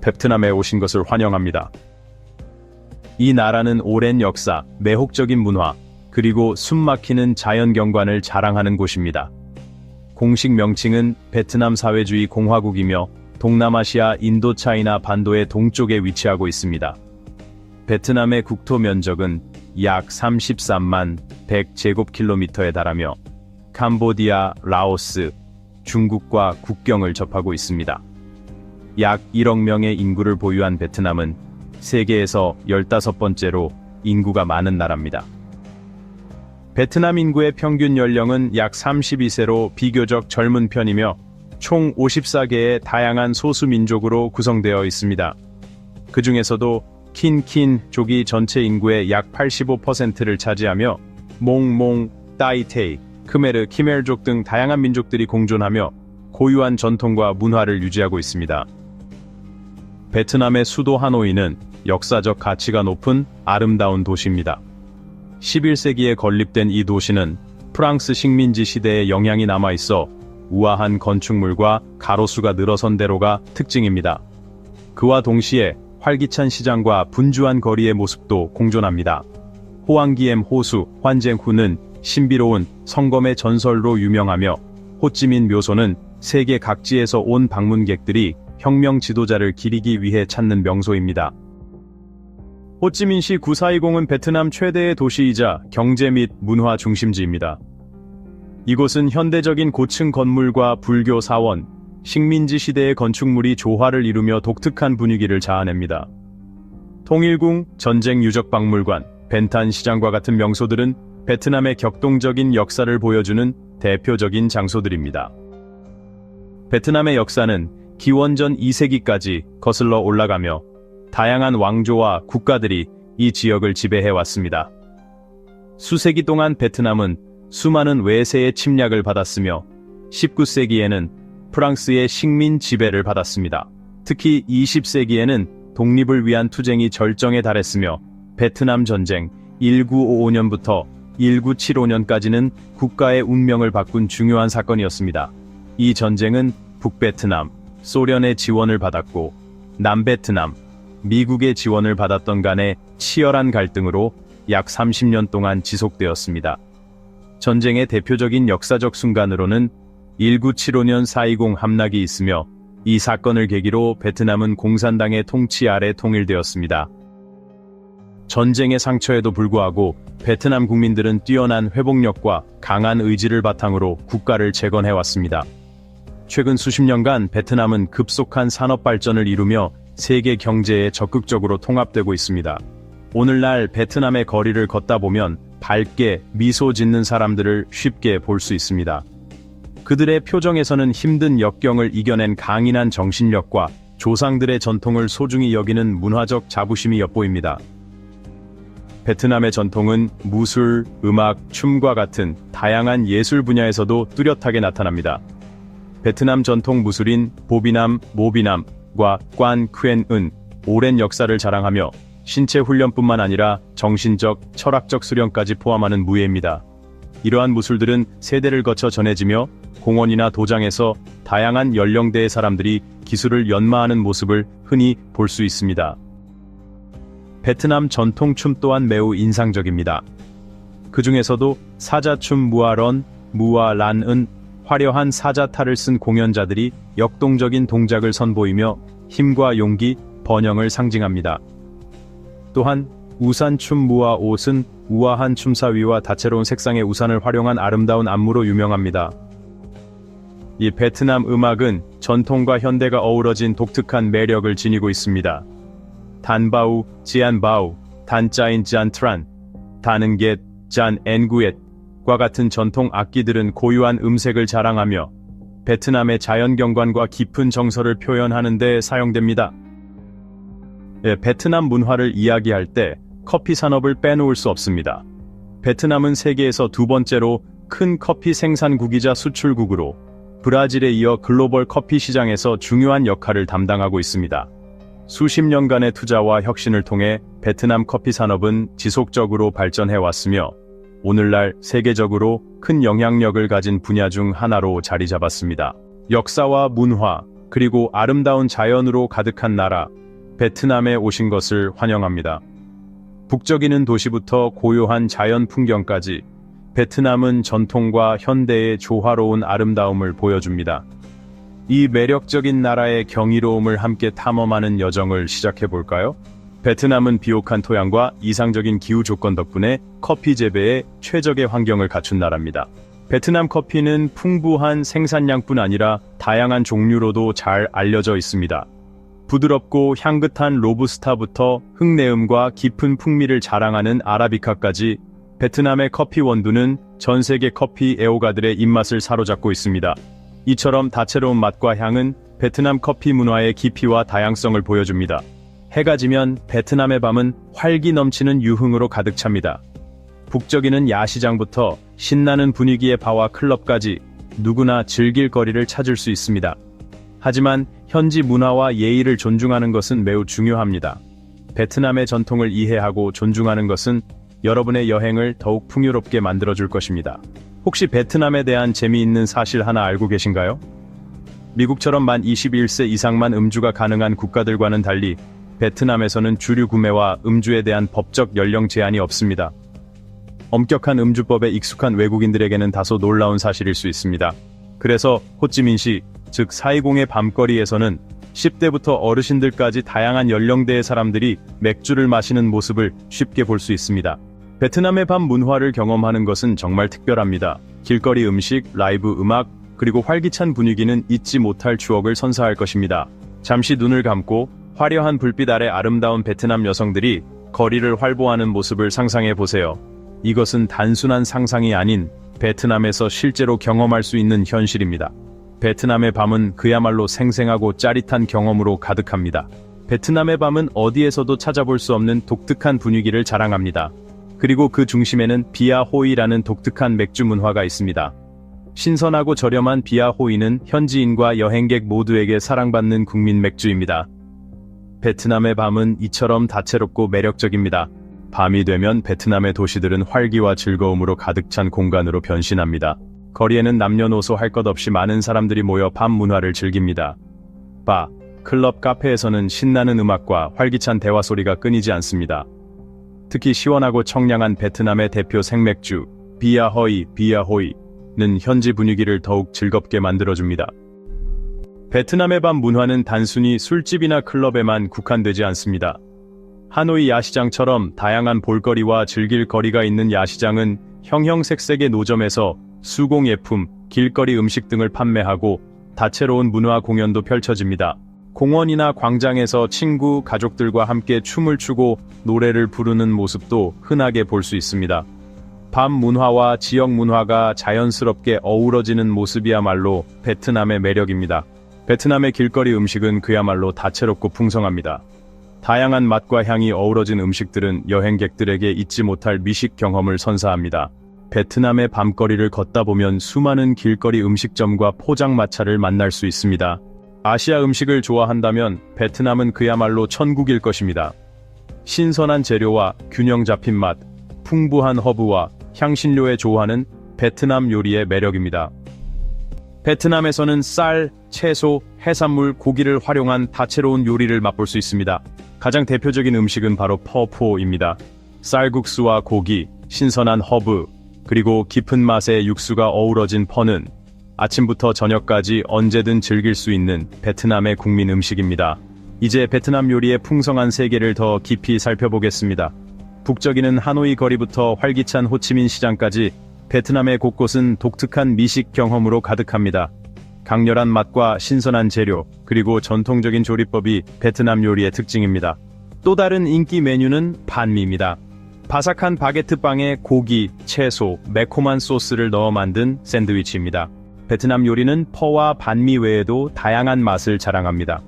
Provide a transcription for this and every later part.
베트남에 오신 것을 환영합니다. 이 나라는 오랜 역사, 매혹적인 문화, 그리고 숨막히는 자연경관을 자랑하는 곳입니다. 공식 명칭은 베트남 사회주의 공화국이며 동남아시아 인도차이나 반도의 동쪽에 위치하고 있습니다. 베트남의 국토 면적은 약 33만 100제곱킬로미터에 달하며 캄보디아, 라오스, 중국과 국경을 접하고 있습니다. 약 1억 명의 인구를 보유한 베트남은 세계에서 15번째로 인구가 많은 나라입니다. 베트남 인구의 평균 연령은 약 32세로 비교적 젊은 편이며 총 54개의 다양한 소수민족으로 구성되어 있습니다. 그 중에서도 킨킨족이 전체 인구의 약 85%를 차지하며 몽몽, 따이테이, 크메르, 키메르족 등 다양한 민족들이 공존하며 고유한 전통과 문화를 유지하고 있습니다. 베트남의 수도 하노이는 역사적 가치가 높은 아름다운 도시입니다. 11세기에 건립된 이 도시는 프랑스 식민지 시대의 영향이 남아있어 우아한 건축물과 가로수가 늘어선 대로가 특징입니다. 그와 동시에 활기찬 시장과 분주한 거리의 모습도 공존합니다. 호앙기엠 호수, 환쟁후는 신비로운 성검의 전설로 유명하며 호찌민 묘소는 세계 각지에서 온 방문객들이 혁명 지도자를 기리기 위해 찾는 명소입니다. 호찌민시 9420은 베트남 최대의 도시이자 경제 및 문화 중심지입니다. 이곳은 현대적인 고층 건물과 불교 사원, 식민지 시대의 건축물이 조화를 이루며 독특한 분위기를 자아냅니다. 통일궁, 전쟁 유적 박물관, 벤탄 시장과 같은 명소들은 베트남의 격동적인 역사를 보여주는 대표적인 장소들입니다. 베트남의 역사는 기원전 2세기까지 거슬러 올라가며 다양한 왕조와 국가들이 이 지역을 지배해왔습니다. 수세기 동안 베트남은 수많은 외세의 침략을 받았으며 19세기에는 프랑스의 식민 지배를 받았습니다. 특히 20세기에는 독립을 위한 투쟁이 절정에 달했으며 베트남 전쟁 1955년부터 1975년까지는 국가의 운명을 바꾼 중요한 사건이었습니다. 이 전쟁은 북베트남, 소련의 지원을 받았고 남베트남, 미국의 지원을 받았던 간의 치열한 갈등으로 약 30년 동안 지속되었습니다. 전쟁의 대표적인 역사적 순간으로는 1975년 4.20 함락이 있으며 이 사건을 계기로 베트남은 공산당의 통치 아래 통일되었습니다. 전쟁의 상처에도 불구하고 베트남 국민들은 뛰어난 회복력과 강한 의지를 바탕으로 국가를 재건해왔습니다. 최근 수십 년간 베트남은 급속한 산업 발전을 이루며 세계 경제에 적극적으로 통합되고 있습니다. 오늘날 베트남의 거리를 걷다 보면 밝게 미소 짓는 사람들을 쉽게 볼 수 있습니다. 그들의 표정에서는 힘든 역경을 이겨낸 강인한 정신력과 조상들의 전통을 소중히 여기는 문화적 자부심이 엿보입니다. 베트남의 전통은 무술, 음악, 춤과 같은 다양한 예술 분야에서도 뚜렷하게 나타납니다. 베트남 전통 무술인 보비남, 모비남과 관 크엔은 오랜 역사를 자랑하며 신체 훈련뿐만 아니라 정신적, 철학적 수련까지 포함하는 무예입니다. 이러한 무술들은 세대를 거쳐 전해지며 공원이나 도장에서 다양한 연령대의 사람들이 기술을 연마하는 모습을 흔히 볼 수 있습니다. 베트남 전통춤 또한 매우 인상적입니다. 그 중에서도 사자춤 무아런, 무아란은 화려한 사자탈을 쓴 공연자들이 역동적인 동작을 선보이며 힘과 용기, 번영을 상징합니다. 또한 우산춤 무아옷은 우아한 춤사위와 다채로운 색상의 우산을 활용한 아름다운 안무로 유명합니다. 이 베트남 음악은 전통과 현대가 어우러진 독특한 매력을 지니고 있습니다. 단바우, 지안바우, 단짜인 짠트란, 다는겟, 짠 엔구엣과 같은 전통 악기들은 고유한 음색을 자랑하며 베트남의 자연경관과 깊은 정서를 표현하는 데 사용됩니다. 베트남 문화를 이야기할 때 커피 산업을 빼놓을 수 없습니다. 베트남은 세계에서 두 번째로 큰 커피 생산국이자 수출국으로 브라질에 이어 글로벌 커피 시장에서 중요한 역할을 담당하고 있습니다. 수십 년간의 투자와 혁신을 통해 베트남 커피 산업은 지속적으로 발전해왔으며 오늘날 세계적으로 큰 영향력을 가진 분야 중 하나로 자리 잡았습니다. 역사와 문화, 그리고 아름다운 자연으로 가득한 나라, 베트남에 오신 것을 환영합니다. 북적이는 도시부터 고요한 자연 풍경까지 베트남은 전통과 현대의 조화로운 아름다움을 보여줍니다. 이 매력적인 나라의 경이로움을 함께 탐험하는 여정을 시작해볼까요? 베트남은 비옥한 토양과 이상적인 기후 조건 덕분에 커피 재배에 최적의 환경을 갖춘 나라입니다. 베트남 커피는 풍부한 생산량뿐 아니라 다양한 종류로도 잘 알려져 있습니다. 부드럽고 향긋한 로부스타부터 흙내음과 깊은 풍미를 자랑하는 아라비카까지 베트남의 커피 원두는 전 세계 커피 애호가들의 입맛을 사로잡고 있습니다. 이처럼 다채로운 맛과 향은 베트남 커피 문화의 깊이와 다양성을 보여줍니다. 해가 지면 베트남의 밤은 활기 넘치는 유흥으로 가득 찹니다. 북적이는 야시장부터 신나는 분위기의 바와 클럽까지 누구나 즐길 거리를 찾을 수 있습니다. 하지만 현지 문화와 예의를 존중하는 것은 매우 중요합니다. 베트남의 전통을 이해하고 존중하는 것은 여러분의 여행을 더욱 풍요롭게 만들어줄 것입니다. 혹시 베트남에 대한 재미있는 사실 하나 알고 계신가요? 미국처럼 만 21세 이상만 음주가 가능한 국가들과는 달리 베트남에서는 주류 구매와 음주에 대한 법적 연령 제한이 없습니다. 엄격한 음주법에 익숙한 외국인들에게는 다소 놀라운 사실일 수 있습니다. 그래서 호찌민시, 즉 420의 밤거리에서는 10대부터 어르신들까지 다양한 연령대의 사람들이 맥주를 마시는 모습을 쉽게 볼 수 있습니다. 베트남의 밤 문화를 경험하는 것은 정말 특별합니다. 길거리 음식, 라이브 음악, 그리고 활기찬 분위기는 잊지 못할 추억을 선사할 것입니다. 잠시 눈을 감고 화려한 불빛 아래 아름다운 베트남 여성들이 거리를 활보하는 모습을 상상해 보세요. 이것은 단순한 상상이 아닌 베트남에서 실제로 경험할 수 있는 현실입니다. 베트남의 밤은 그야말로 생생하고 짜릿한 경험으로 가득합니다. 베트남의 밤은 어디에서도 찾아볼 수 없는 독특한 분위기를 자랑합니다. 그리고 그 중심에는 비아호이라는 독특한 맥주 문화가 있습니다. 신선하고 저렴한 비아호이는 현지인과 여행객 모두에게 사랑받는 국민 맥주입니다. 베트남의 밤은 이처럼 다채롭고 매력적입니다. 밤이 되면 베트남의 도시들은 활기와 즐거움으로 가득 찬 공간으로 변신합니다. 거리에는 남녀노소 할 것 없이 많은 사람들이 모여 밤 문화를 즐깁니다. 바, 클럽, 카페에서는 신나는 음악과 활기찬 대화 소리가 끊이지 않습니다. 특히 시원하고 청량한 베트남의 대표 생맥주, 비아호이는 현지 분위기를 더욱 즐겁게 만들어줍니다. 베트남의 밤 문화는 단순히 술집이나 클럽에만 국한되지 않습니다. 하노이 야시장처럼 다양한 볼거리와 즐길 거리가 있는 야시장은 형형색색의 노점에서 수공예품, 길거리 음식 등을 판매하고 다채로운 문화 공연도 펼쳐집니다. 공원이나 광장에서 친구, 가족들과 함께 춤을 추고 노래를 부르는 모습도 흔하게 볼 수 있습니다. 밤 문화와 지역 문화가 자연스럽게 어우러지는 모습이야말로 베트남의 매력입니다. 베트남의 길거리 음식은 그야말로 다채롭고 풍성합니다. 다양한 맛과 향이 어우러진 음식들은 여행객들에게 잊지 못할 미식 경험을 선사합니다. 베트남의 밤거리를 걷다 보면 수많은 길거리 음식점과 포장마차를 만날 수 있습니다. 아시아 음식을 좋아한다면 베트남은 그야말로 천국일 것입니다. 신선한 재료와 균형 잡힌 맛, 풍부한 허브와 향신료의 조화는 베트남 요리의 매력입니다. 베트남에서는 쌀, 채소, 해산물, 고기를 활용한 다채로운 요리를 맛볼 수 있습니다. 가장 대표적인 음식은 바로 퍼포입니다. 쌀국수와 고기, 신선한 허브, 그리고 깊은 맛의 육수가 어우러진 퍼는 아침부터 저녁까지 언제든 즐길 수 있는 베트남의 국민 음식입니다. 이제 베트남 요리의 풍성한 세계를 더 깊이 살펴보겠습니다. 북적이는 하노이 거리부터 활기찬 호치민 시장까지 베트남의 곳곳은 독특한 미식 경험으로 가득합니다. 강렬한 맛과 신선한 재료, 그리고 전통적인 조리법이 베트남 요리의 특징입니다. 또 다른 인기 메뉴는 반미입니다. 바삭한 바게트 빵에 고기, 채소, 매콤한 소스를 넣어 만든 샌드위치입니다. 베트남 요리는 퍼와 반미 외에도 다양한 맛을 자랑합니다.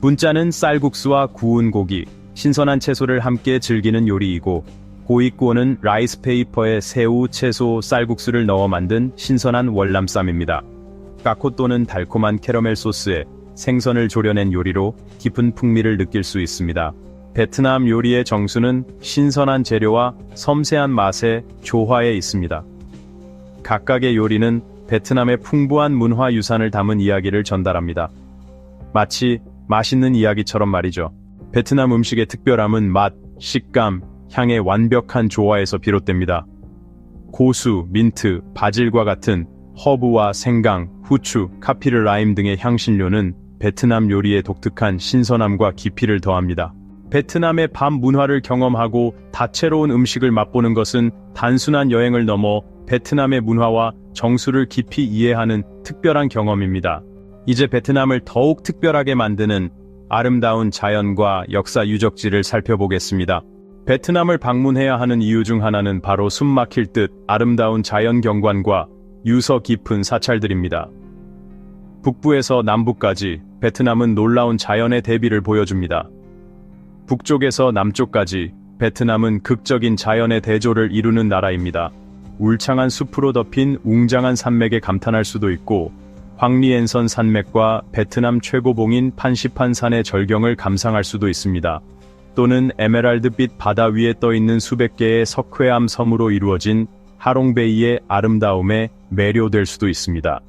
분짜는 쌀국수와 구운 고기, 신선한 채소를 함께 즐기는 요리이고, 고이꾸어는 라이스 페이퍼에 새우, 채소, 쌀국수를 넣어 만든 신선한 월남쌈입니다. 까코또는 달콤한 캐러멜 소스에 생선을 졸여낸 요리로 깊은 풍미를 느낄 수 있습니다. 베트남 요리의 정수는 신선한 재료와 섬세한 맛의 조화에 있습니다. 각각의 요리는 베트남의 풍부한 문화 유산을 담은 이야기를 전달합니다. 마치 맛있는 이야기처럼 말이죠. 베트남 음식의 특별함은 맛, 식감, 향의 완벽한 조화에서 비롯됩니다. 고수, 민트, 바질과 같은 허브와 생강, 후추, 카피르 라임 등의 향신료는 베트남 요리의 독특한 신선함과 깊이를 더합니다. 베트남의 밤 문화를 경험하고 다채로운 음식을 맛보는 것은 단순한 여행을 넘어 베트남의 문화와 정수를 깊이 이해하는 특별한 경험입니다. 이제 베트남을 더욱 특별하게 만드는 아름다운 자연과 역사 유적지를 살펴보겠습니다. 베트남을 방문해야 하는 이유 중 하나는 바로 숨막힐 듯 아름다운 자연 경관과 유서 깊은 사찰들입니다. 북부에서 남부까지 베트남은 놀라운 자연의 대비를 보여줍니다. 북쪽에서 남쪽까지 베트남은 극적인 자연의 대조를 이루는 나라입니다. 울창한 숲으로 덮인 웅장한 산맥에 감탄할 수도 있고, 황리엔선 산맥과 베트남 최고봉인 판시판산의 절경을 감상할 수도 있습니다. 또는 에메랄드빛 바다 위에 떠있는 수백 개의 석회암 섬으로 이루어진 하롱베이의 아름다움에 매료될 수도 있습니다.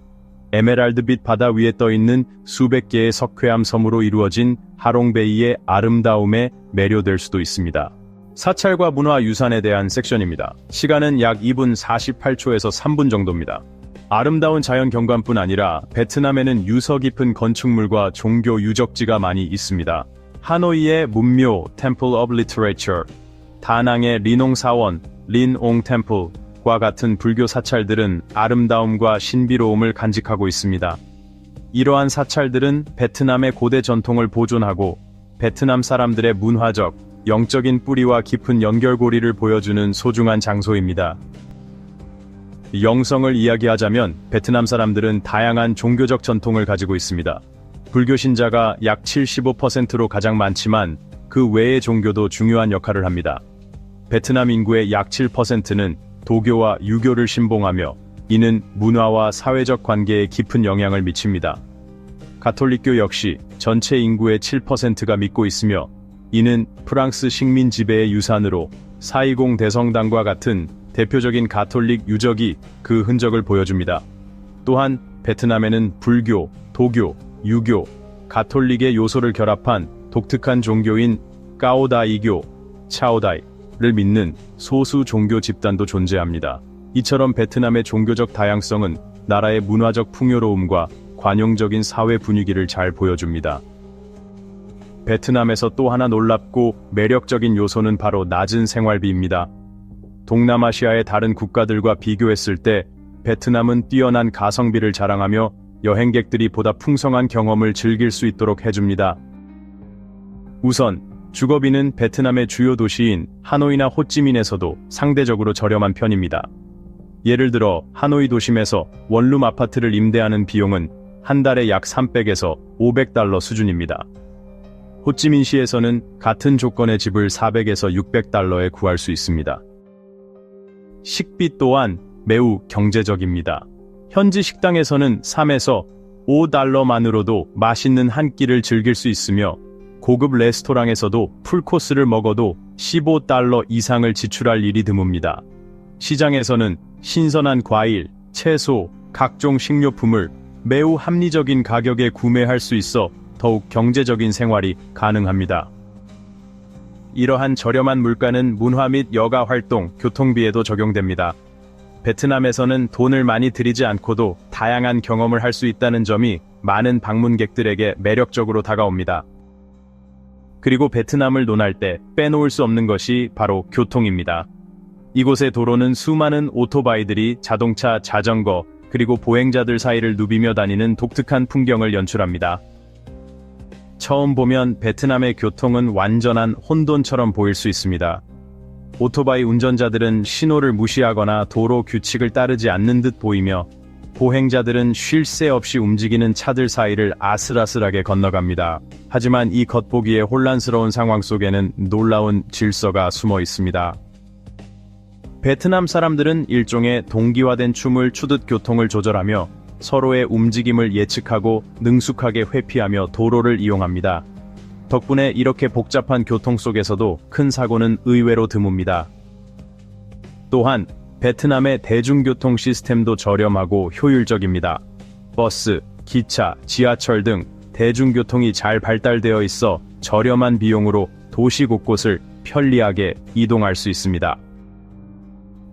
에메랄드빛 바다 위에 떠있는 수백 개의 석회암 섬으로 이루어진 하롱베이의 아름다움에 매료될 수도 있습니다. 사찰과 문화유산에 대한 섹션입니다. 시간은 약 2분 48초에서 3분 정도입니다. 아름다운 자연 경관뿐 아니라 베트남에는 유서 깊은 건축물과 종교 유적지가 많이 있습니다. 하노이의 문묘 Temple of Literature, 다낭의 리농 사원 린옹 템플과 같은 불교 사찰들은 아름다움과 신비로움을 간직하고 있습니다. 이러한 사찰들은 베트남의 고대 전통을 보존하고 베트남 사람들의 문화적, 영적인 뿌리와 깊은 연결고리를 보여주는 소중한 장소입니다. 영성을 이야기하자면 베트남 사람들은 다양한 종교적 전통을 가지고 있습니다. 불교 신자가 약 75%로 가장 많지만 그 외의 종교도 중요한 역할을 합니다. 베트남 인구의 약 7%는 도교와 유교를 신봉하며 이는 문화와 사회적 관계에 깊은 영향을 미칩니다. 가톨릭교 역시 전체 인구의 7%가 믿고 있으며 이는 프랑스 식민 지배의 유산으로 420 대성당과 같은 대표적인 가톨릭 유적이 그 흔적을 보여줍니다. 또한 베트남에는 불교, 도교, 유교, 가톨릭의 요소를 결합한 독특한 종교인 까오다이교, 차오다이를 믿는 소수 종교 집단도 존재합니다. 이처럼 베트남의 종교적 다양성은 나라의 문화적 풍요로움과 관용적인 사회 분위기를 잘 보여줍니다. 베트남에서 또 하나 놀랍고 매력적인 요소는 바로 낮은 생활비입니다. 동남아시아의 다른 국가들과 비교했을 때 베트남은 뛰어난 가성비를 자랑하며 여행객들이 보다 풍성한 경험을 즐길 수 있도록 해줍니다. 우선 주거비는 베트남의 주요 도시인 하노이나 호찌민에서도 상대적으로 저렴한 편입니다. 예를 들어 하노이 도심에서 원룸 아파트를 임대하는 비용은 한 달에 약 300에서 500달러 수준입니다. 호찌민시에서는 같은 조건의 집을 400에서 600달러에 구할 수 있습니다. 식비 또한 매우 경제적입니다. 현지 식당에서는 3에서 5달러만으로도 맛있는 한 끼를 즐길 수 있으며 고급 레스토랑에서도 풀코스를 먹어도 15달러 이상을 지출할 일이 드뭅니다. 시장에서는 신선한 과일, 채소, 각종 식료품을 매우 합리적인 가격에 구매할 수 있어 더욱 경제적인 생활이 가능합니다. 이러한 저렴한 물가는 문화 및 여가 활동, 교통비에도 적용됩니다. 베트남에서는 돈을 많이 들이지 않고도 다양한 경험을 할 수 있다는 점이 많은 방문객들에게 매력적으로 다가옵니다. 그리고 베트남을 논할 때 빼놓을 수 없는 것이 바로 교통입니다. 이곳의 도로는 수많은 오토바이들이 자동차, 자전거, 그리고 보행자들 사이를 누비며 다니는 독특한 풍경을 연출합니다. 처음 보면 베트남의 교통은 완전한 혼돈처럼 보일 수 있습니다. 오토바이 운전자들은 신호를 무시하거나 도로 규칙을 따르지 않는 듯 보이며 보행자들은 쉴 새 없이 움직이는 차들 사이를 아슬아슬하게 건너갑니다. 하지만 이 겉보기에 혼란스러운 상황 속에는 놀라운 질서가 숨어 있습니다. 베트남 사람들은 일종의 동기화된 춤을 추듯 교통을 조절하며 서로의 움직임을 예측하고 능숙하게 회피하며 도로를 이용합니다. 덕분에 이렇게 복잡한 교통 속에서도 큰 사고는 의외로 드뭅니다. 또한 베트남의 대중교통 시스템도 저렴하고 효율적입니다. 버스, 기차, 지하철 등 대중교통이 잘 발달되어 있어 저렴한 비용으로 도시 곳곳을 편리하게 이동할 수 있습니다.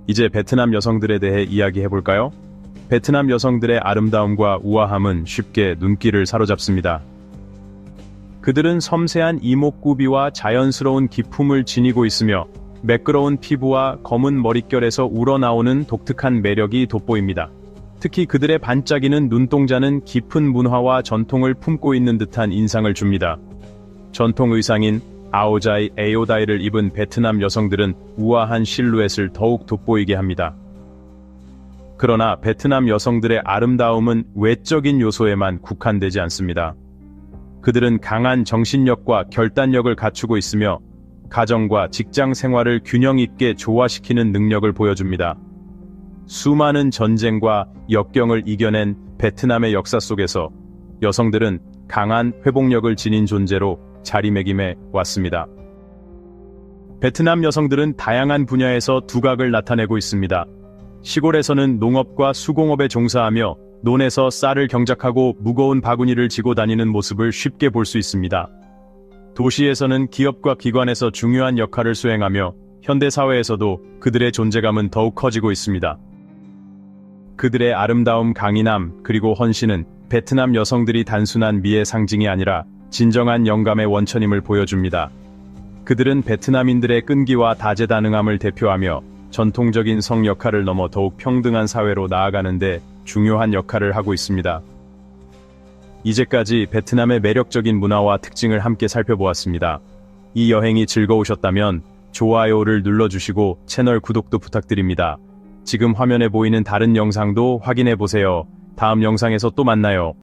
이제 베트남 여성들에 대해 이야기해 볼까요? 베트남 여성들의 아름다움과 우아함은 쉽게 눈길을 사로잡습니다. 그들은 섬세한 이목구비와 자연스러운 기품을 지니고 있으며 매끄러운 피부와 검은 머릿결에서 우러나오는 독특한 매력이 돋보입니다. 특히 그들의 반짝이는 눈동자는 깊은 문화와 전통을 품고 있는 듯한 인상을 줍니다. 전통 의상인 아오자이 에오다이를 입은 베트남 여성들은 우아한 실루엣을 더욱 돋보이게 합니다. 그러나 베트남 여성들의 아름다움은 외적인 요소에만 국한되지 않습니다. 그들은 강한 정신력과 결단력을 갖추고 있으며 가정과 직장 생활을 균형 있게 조화시키는 능력을 보여줍니다. 수많은 전쟁과 역경을 이겨낸 베트남의 역사 속에서 여성들은 강한 회복력을 지닌 존재로 자리매김해 왔습니다. 베트남 여성들은 다양한 분야에서 두각을 나타내고 있습니다. 시골에서는 농업과 수공업에 종사하며 논에서 쌀을 경작하고 무거운 바구니를 지고 다니는 모습을 쉽게 볼 수 있습니다. 도시에서는 기업과 기관에서 중요한 역할을 수행하며 현대사회에서도 그들의 존재감은 더욱 커지고 있습니다. 그들의 아름다움, 강인함, 그리고 헌신은 베트남 여성들이 단순한 미의 상징이 아니라 진정한 영감의 원천임을 보여줍니다. 그들은 베트남인들의 끈기와 다재다능함을 대표하며 전통적인 성 역할을 넘어 더욱 평등한 사회로 나아가는데 중요한 역할을 하고 있습니다. 이제까지 베트남의 매력적인 문화와 특징을 함께 살펴보았습니다. 이 여행이 즐거우셨다면 좋아요를 눌러주시고 채널 구독도 부탁드립니다. 지금 화면에 보이는 다른 영상도 확인해보세요. 다음 영상에서 또 만나요.